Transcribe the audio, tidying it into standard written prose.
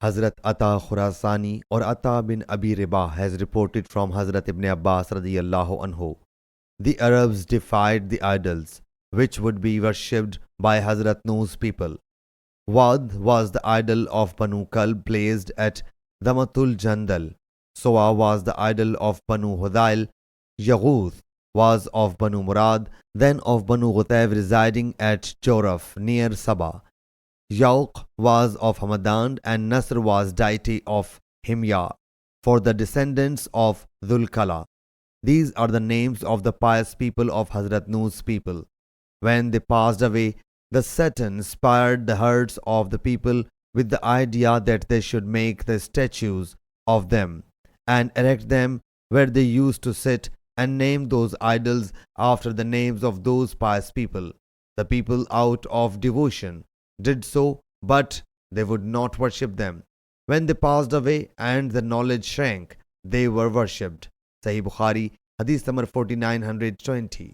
Hazrat Ata Khurasani or Ata bin Abi Ribah has reported from Hazrat Ibn Abbas radiyallahu anhu. The Arabs defied the idols, which would be worshipped by Hazrat Nuh's people. Wad was the idol of Banu Kalb placed at Damatul Jandal. Soa was the idol of Banu Hudail. Yaghuth was of Banu Murad, then of Banu Ghutayb residing at Joraf near Saba. Yauq was of Hamadan and Nasr was deity of Himyar for the descendants of Dhul-Kala. These are the names of the pious people of Hazrat Nuh's people. When they passed away, the Satan inspired the hearts of the people with the idea that they should make the statues of them and erect them where they used to sit and name those idols after the names of those pious people. The people, out of devotion, did so, but they would not worship them. When they passed away and the knowledge shrank, they were worshipped. Sahih Bukhari, Hadith number 4920.